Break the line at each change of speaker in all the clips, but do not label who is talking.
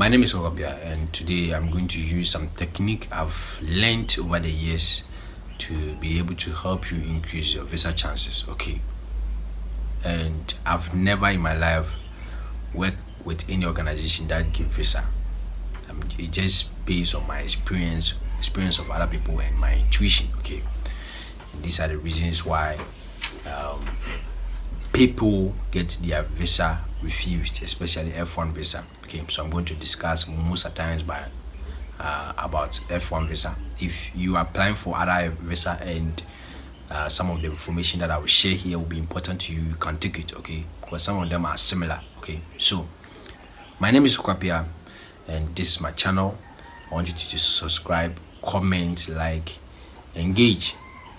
My name is Ogabia, and today I'm going to use some technique I've learned over the years to be able to help you increase your visa chances. Okay, and I've never in my life worked with any organization that give visa. It just based on my experience of other people, and my intuition. Okay, and these are the reasons why um, people get their visa refused, especially F1 visa. Okay, so I'm going to discuss most of the times about F1 visa. If you are applying for other visa and some of the information that I will share here will be important to you, you can take it, okay? Because some of them are similar, okay? So, my name is Kwapia, and this is my channel. I want you to just subscribe, comment, like, engage,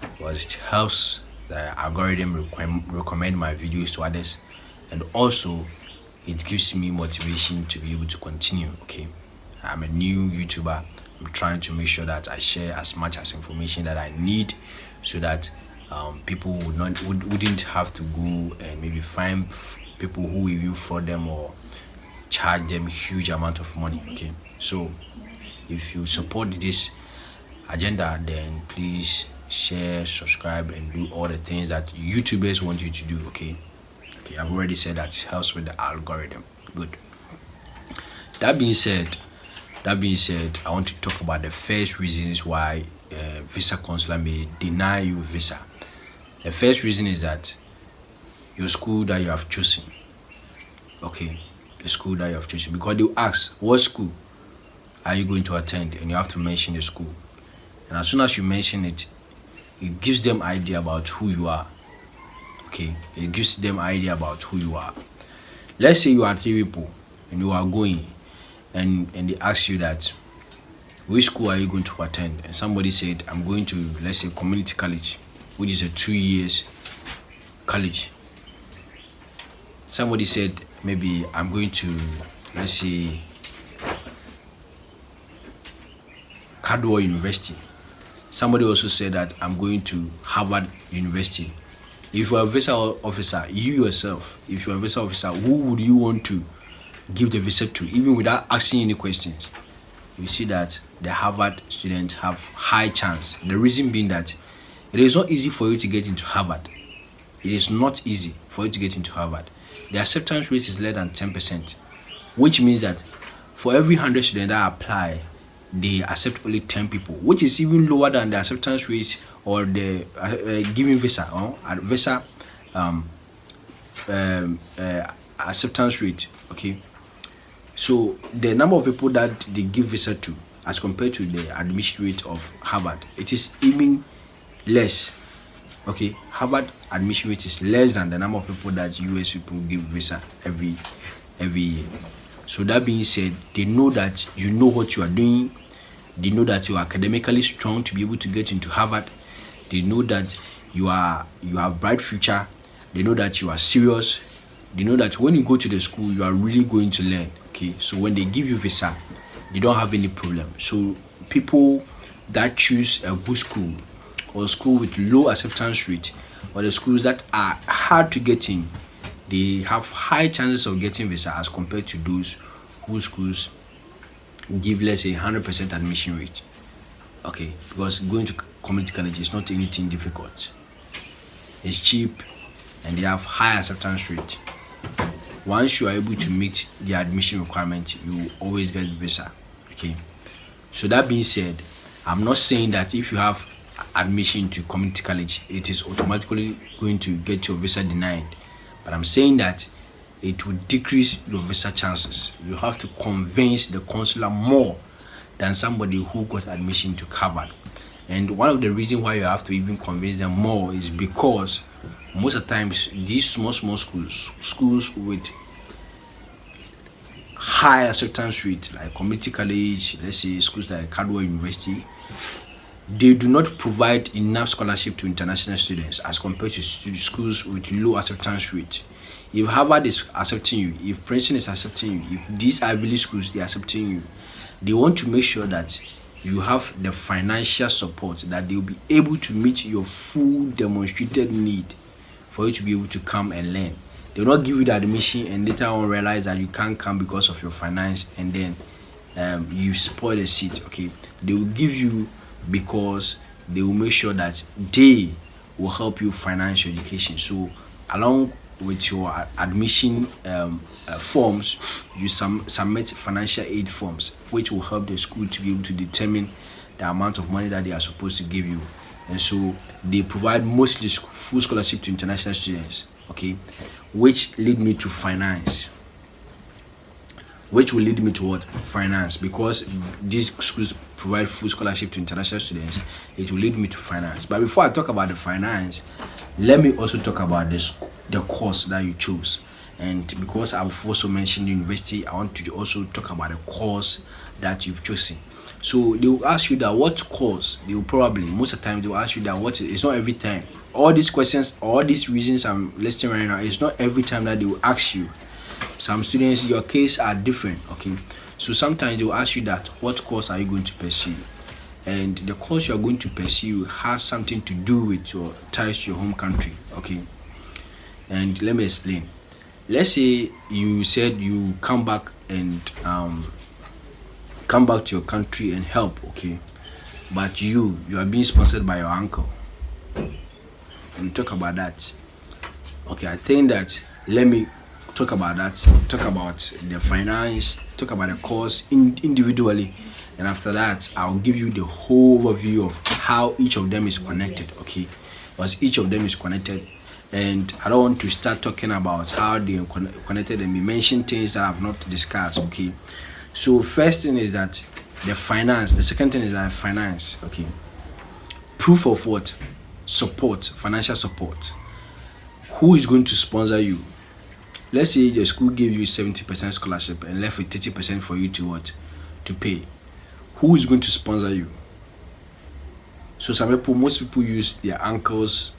because it helps the algorithm recommend my videos to others, and also it gives me motivation to be able to continue. Okay, I'm a new YouTuber. I'm trying to make sure that I share as much as information that I need, so that people wouldn't have to go and maybe find people who will fraud them or charge them huge amount of money. Okay, so if you support this agenda, then please share, subscribe, and do all the things that YouTubers want you to do. Okay, I've already said that it helps with the algorithm. Good. That being said, I want to talk about the first reasons why visa consular may deny you visa. The first reason is that your school that you have chosen. Okay, the school that you have chosen, because they will ask what school are you going to attend, and you have to mention the school. And as soon as you mention it, it gives them idea about who you are. Okay, it gives them idea about who you are. Let's say you are three people and you are going, and they ask you that which school are you going to attend, and somebody said I'm going to, let's say, community college, which is a 2 years college. Somebody said maybe I'm going to, let's say, Cadwell University. Somebody also said that I'm going to Harvard University. If you're a visa officer, you yourself, if you're a visa officer, who would you want to give the visa to, even without asking any questions? You see that the Harvard students have high chance. The reason being that it is not easy for you to get into Harvard. It is not easy for you to get into Harvard. The acceptance rate is less than 10%, which means that for every 100 students that apply, they accept only 10 people, which is even lower than the acceptance rate or the giving visa or visa acceptance rate. Okay, so the number of people that they give visa to as compared to the admission rate of Harvard, it is even less. Okay, Harvard admission rate is less than the number of people that US people give visa every year. So that being said, they know that you know what you are doing. They know that you are academically strong to be able to get into Harvard. They know that you have bright future. They know that you are serious. They know that when you go to the school, you are really going to learn. Okay, so when they give you visa, they don't have any problem. So people that choose a good school, or school with low acceptance rate, or the schools that are hard to get in, they have high chances of getting visa as compared to those whose schools give, let's say, 100% admission rate. Okay, because going to community college is not anything difficult. It's cheap and they have high acceptance rate. Once you are able to meet the admission requirement, you always get visa. Okay, so that being said, I'm not saying that if you have admission to community college, it is automatically going to get your visa denied. But I'm saying that it will decrease your visa chances. You have to convince the consular more than somebody who got admission to Harvard. And one of the reasons why you have to even convince them more is because most of the times these small schools with high acceptance rate, like community college, let's say schools like Cadwell University, they do not provide enough scholarship to international students as compared to schools with low acceptance rate. If Harvard is accepting you, if Princeton is accepting you, if these Ivy League schools they are accepting you, they want to make sure that you have the financial support, that they will be able to meet your full demonstrated need for you to be able to come and learn. They will not give you the admission and later on realize that you can't come because of your finance, and then you spoil the seat. Okay, they will give you because they will make sure that they will help you finance your education. So along with your admission forms, you submit financial aid forms, which will help the school to be able to determine the amount of money that they are supposed to give you. And so they provide mostly full scholarship to international students. Okay, which lead me to finance. Which will lead me to what? Finance. Because these schools provide full scholarship to international students, it will lead me to finance. But before I talk about the finance, let me also talk about the course that you chose. And because I've also mentioned university, I want to also talk about the course that you've chosen. So they will ask you that what course. They will probably, most of the time they will ask you that what is. It's not every time. All these questions, all these reasons I'm listing right now, it's not every time that they will ask you. Some students, your case are different. Okay, so sometimes they will ask you that what course are you going to pursue, and the course you are going to pursue has something to do with your ties to your home country. Okay, and let me explain. Let's say you said you come back and come back to your country and help. Okay, but you are being sponsored by your uncle. We'll talk about that. Okay, I think that let me talk about that. Talk about the finance. Talk about the course individually, and after that, I'll give you the whole overview of how each of them is connected. Okay, because each of them is connected, and I don't want to start talking about how they are connected and we mention things that I've not discussed. Okay, so first thing is that the finance. The second thing is that finance. Okay, proof of what? Support, financial support. Who is going to sponsor you? Let's say the school gave you 70% scholarship and left with 30% for you to what? To pay. Who is going to sponsor you? So most people use their uncles.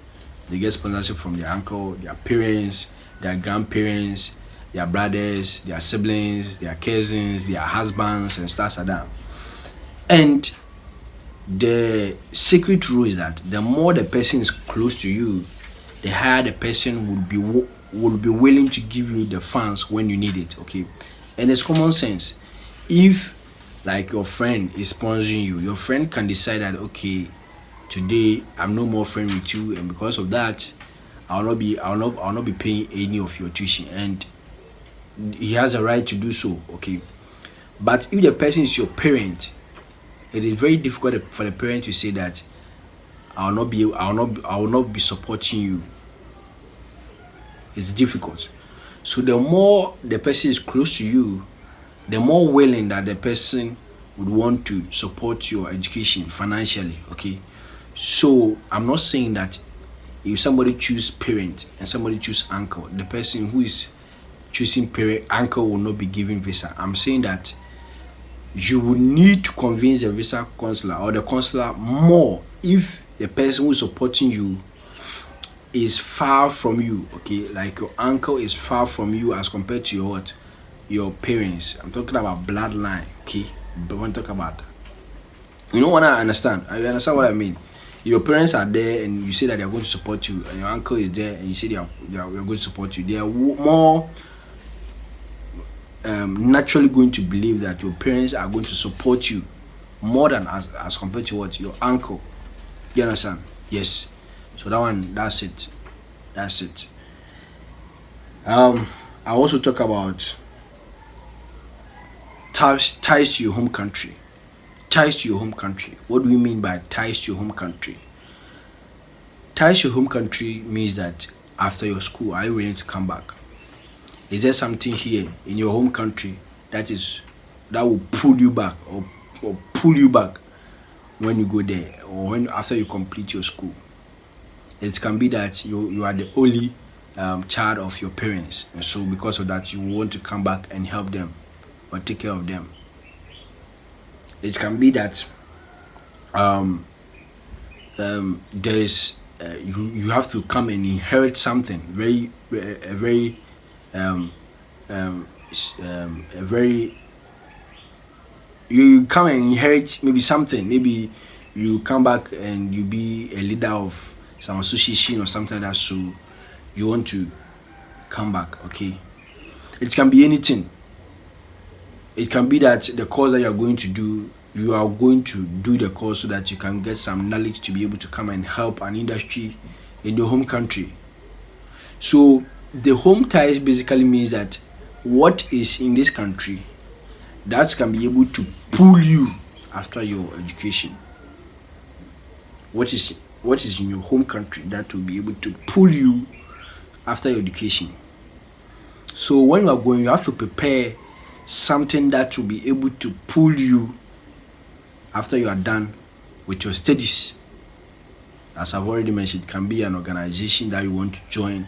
They get sponsorship from their uncle, their parents, their grandparents, their brothers, their siblings, their cousins, their husbands, and stuff like that. And the secret rule is that the more the person is close to you, the higher the person would be willing to give you the funds when you need it. Okay, and it's common sense. If like your friend is sponsoring you, your friend can decide that okay, today I'm no more friend with you, and because of that, I'll not be paying any of your tuition, and he has a right to do so. Okay, but if the person is your parent, it is very difficult for the parent to say that I will not be supporting you. It's difficult. So the more the person is close to you, the more willing that the person would want to support your education financially. Okay, so I'm not saying that if somebody choose parent and somebody choose uncle, the person who is choosing parent uncle will not be given visa. I'm saying that you will need to convince the visa counselor or the counselor more if the person who is supporting you is far from you. Okay, like your uncle is far from you as compared to your parents. I'm talking about bloodline. Okay, but when talk about that, you know what I understand. I understand what I mean. Your parents are there and you say that they are going to support you, and your uncle is there and you say they are going to support you. They are more naturally going to believe that your parents are going to support you more than as compared to what your uncle. You understand? Yes. So that's it. I also talk about ties to your home country. Ties to your home country. What do we mean by ties to your home country? Ties to your home country means that after your school, are you willing to come back? Is there something here in your home country that will pull you back or pull you back when you go there or after you complete your school? It can be that you are the only child of your parents, and so because of that you want to come back and help them or take care of them. It can be that there is you have to come and inherit something very you come and inherit maybe something. Maybe you come back and you be a leader of some association or something like that, so you want to come back. Okay, it can be anything. It can be that the course that you are going to do, you are going to do the course so that you can get some knowledge to be able to come and help an industry in your home country. So the home ties basically means that what is in this country that can be able to pull you after your education. What is in your home country that will be able to pull you after your education. So when you are going, you have to prepare something that will be able to pull you after you are done with your studies. As I've already mentioned, it can be an organization that you want to join.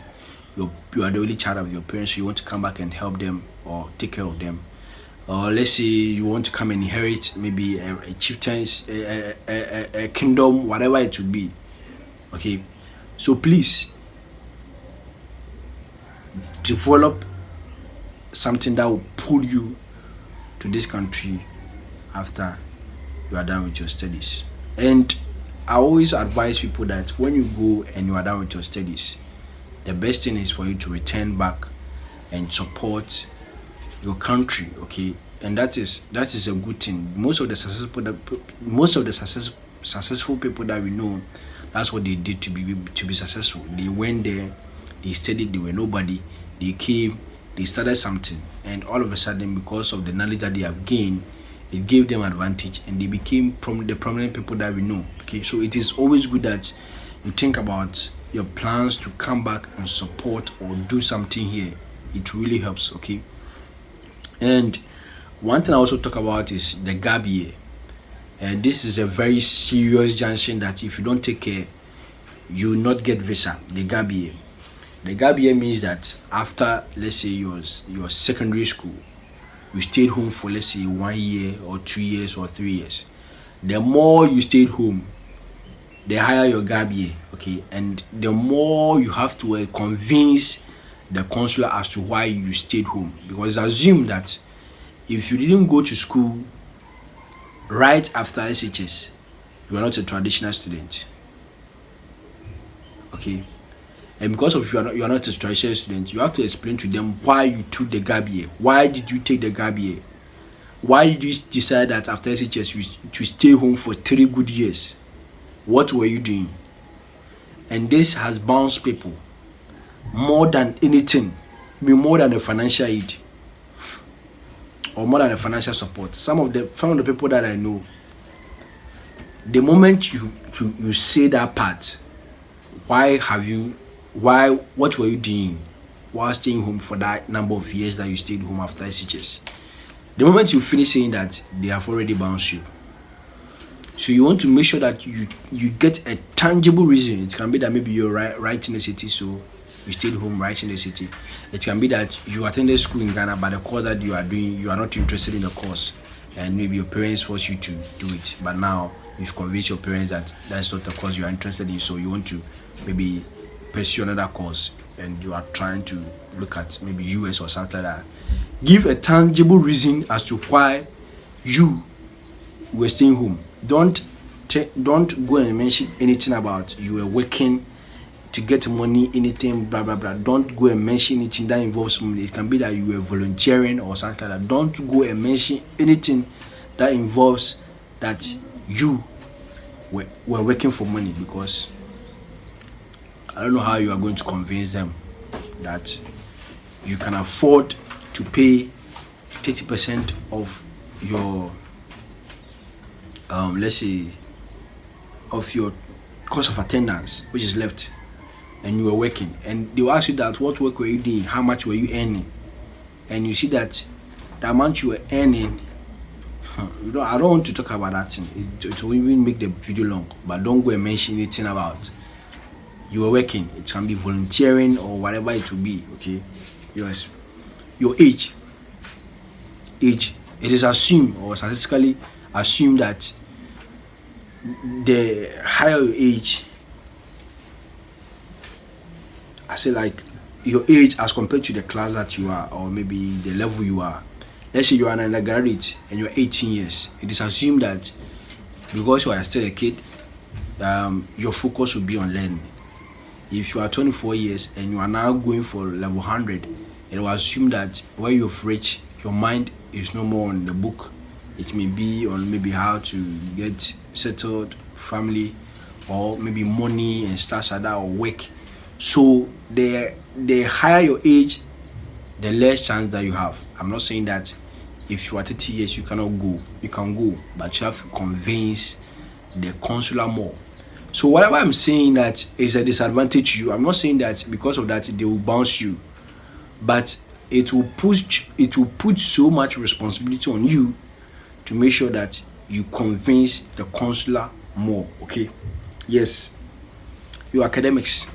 You are the only child of your parents, so you want to come back and help them or take care of them. Or let's say you want to come and inherit maybe a chieftain's a kingdom, whatever it would be. Okay, so please develop something that will pull you to this country after you are done with your studies. And I always advise people that when you go and you are done with your studies, the best thing is for you to return back and support your country. Okay, and that is a good thing. Most of the successful people that we know, that's what they did to be successful. They went there, they studied, they were nobody, they came, they started something, and all of a sudden, because of the knowledge that they have gained, it gave them advantage and they became the prominent people that we know. Okay, so it is always good that you think about your plans to come back and support or do something here. It really helps. Okay, and one thing I also talk about is the gap year, and this is a very serious junction that if you don't take care, you will not get visa. The gap year means that after, let's say, your secondary school, you stayed home for, let's say, 1 year or 2 years or 3 years. The more you stayed home, the higher your gap year. Okay, and the more you have to convince the consular as to why you stayed home, because it's assumed that if you didn't go to school right after SHS, you are not a traditional student. Okay, and because of you are not a traditional student, you have to explain to them why you took the gap year. Why did you take the gap year? Why did you decide that after SHS to stay home for 3 good years? What were you doing? And this has bounced people more than anything, more than a financial aid or more than a financial support. Some of the people that I know, the moment you say that part, what were you doing while staying home for that number of years that you stayed home after SHS? The moment you finish saying that, they have already bounced you. So you want to make sure that you get a tangible reason. It can be that maybe you're right in the city, so you stayed home right in the city. It can be that you attended school in Ghana, but the course that you are doing, you are not interested in the course, and maybe your parents force you to do it. But now you've convinced your parents that that's not the course you are interested in, so you want to maybe pursue another course, and you are trying to look at maybe US or something like that. Give a tangible reason as to why you were staying home. Don't go and mention anything about you were working to get money, anything, blah blah blah. Don't go and mention anything that involves money. It can be that you were volunteering or something like that. Don't go and mention anything that involves that you were working for money, because I don't know how you are going to convince them that you can afford to pay 30% of your let's say of your cost of attendance, which is left, and you were working, and they will ask you that what work were you doing, how much were you earning, and you see that the amount you were earning, I don't want to talk about that thing. It will even make the video long, but don't go and mention anything about you were working. It can be volunteering or whatever it will be. Okay, yes. Your age, it is assumed or statistically assumed that the higher your age, I say like your age as compared to the class that you are, or maybe the level you are. Let's say you are an undergraduate and you're 18 years. It is assumed that because you are still a kid, your focus will be on learning. If you are 24 years and you are now going for level 100, it will assume that when you've reached, your mind is no more on the book. It may be on maybe how to get settled, family, or maybe money and stuff like that, or work. So the higher your age, the less chance that you have. I'm not saying that if you are 30 years you cannot go. You can go, but you have to convince the consular more. So whatever I'm saying that is a disadvantage to you, I'm not saying that because of that they will bounce you, but it will put so much responsibility on you to make sure that you convince the consular more. Okay. Yes. Your academics.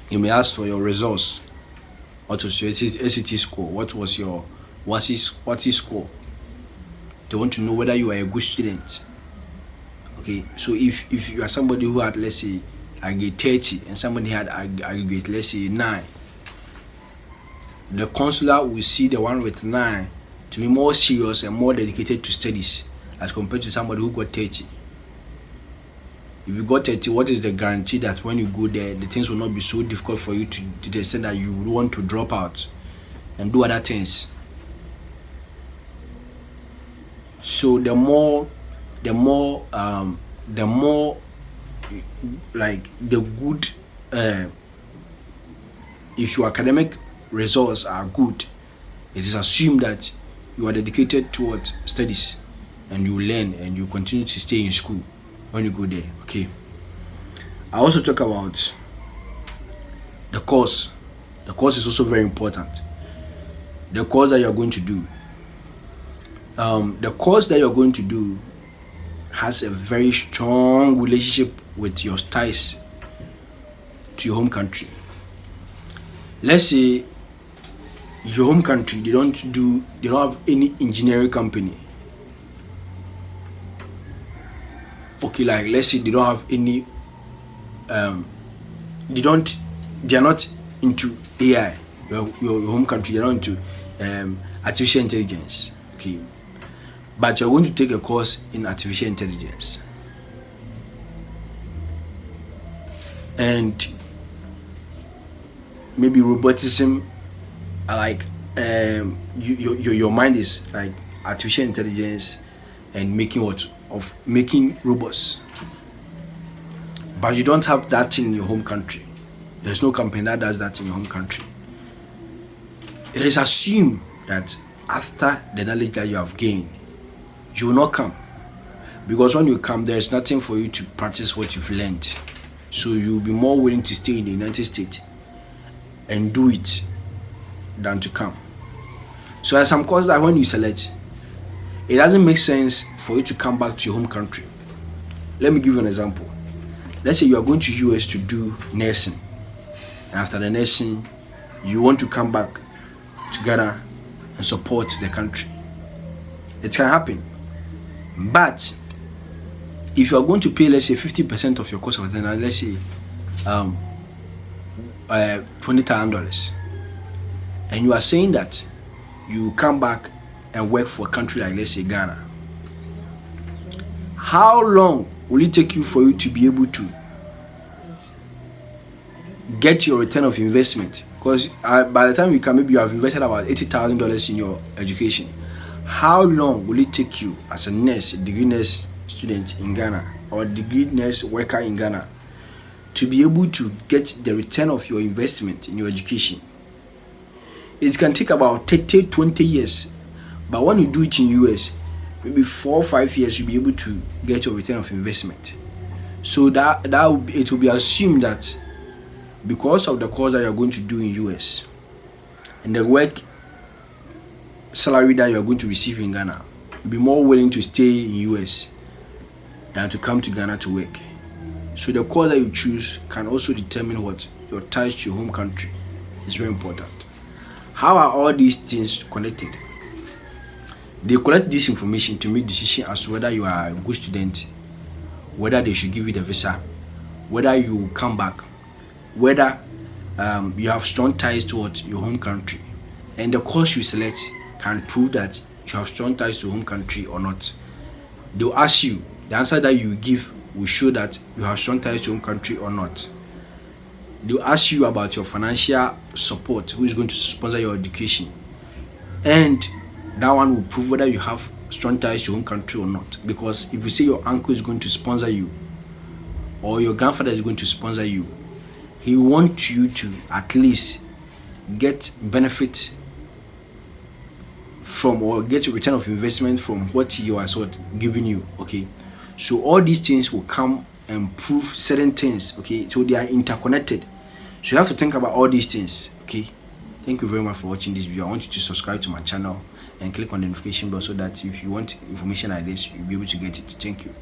You may ask for your results. What was your SAT score? What was your WASSCE score? They want to know whether you are a good student. Okay, so if you are somebody who had, let's say, aggregate 30 and somebody had aggregate, let's say, 9, the consular will see the one with 9 to be more serious and more dedicated to studies as compared to somebody who got 30. If you got 30, what is the guarantee that when you go there, the things will not be so difficult for you to the extent that you would want to drop out and do other things? So the more like the good, if your academic results are good, it is assumed that you are dedicated towards studies and you learn and you continue to stay in school when you go there. Okay. I also talk about the course. The course is also very important. The course that you are going to do. The course that you're going to do has a very strong relationship with your ties to your home country. Let's say your home country, they don't have any engineering company. Okay, like let's say they don't have any they are not into AI. Your home country, they're not into artificial intelligence. Okay. But you're going to take a course in artificial intelligence. And maybe robotism, like your mind is like artificial intelligence and making robots. But you don't have that in your home country. There's no company that does that in your home country. It is assumed that after the knowledge that you have gained, you will not come, because when you come, there is nothing for you to practice what you've learned. So you'll be more willing to stay in the United States and do it than to come. So there's some courses that when you select, it doesn't make sense for you to come back to your home country. Let me give you an example. Let's say you are going to US to do nursing, and after the nursing, you want to come back to Ghana and support the country. It can happen. But if you are going to pay, let's say 50% of your cost of attendance, let's say $20,000, and you are saying that you come back and work for a country like, let's say, Ghana, how long will it take you for you to be able to get your return of investment? Because by the time you come, maybe you have invested about $80,000 in your education. How long will it take you as a nurse, a degree nurse student in Ghana, or a degree nurse worker in Ghana, to be able to get the return of your investment in your education? It can take about 30, 20 years. But when you do it in US, maybe 4 or 5 years, you'll be able to get your return of investment. So it will be assumed that because of the course that you're going to do in US and the work salary that you're going to receive in Ghana, you'll be more willing to stay in US than to come to Ghana to work. So the course that you choose can also determine what your ties to your home country is very important. How are all these things connected? They collect this information to make decision as to whether you are a good student, whether they should give you the visa, whether you come back, whether you have strong ties towards your home country, and the course you select can prove that you have strong ties to your home country or not. They'll ask you, the answer that you give will show that you have strong ties to your home country or not. they'll ask you about your financial support, who is going to sponsor your education, and that one will prove whether you have strong ties to your own country or not. Because if you say your uncle is going to sponsor you or your grandfather is going to sponsor you, he wants you to at least get benefit from, or get a return of investment from what he was giving you. Okay, so all these things will come and prove certain things. Okay, so they are interconnected, so you have to think about all these things. Okay, thank you very much for watching this video. I want you to subscribe to my channel and click on the notification bell so that if you want information like this, you'll be able to get it. Thank you.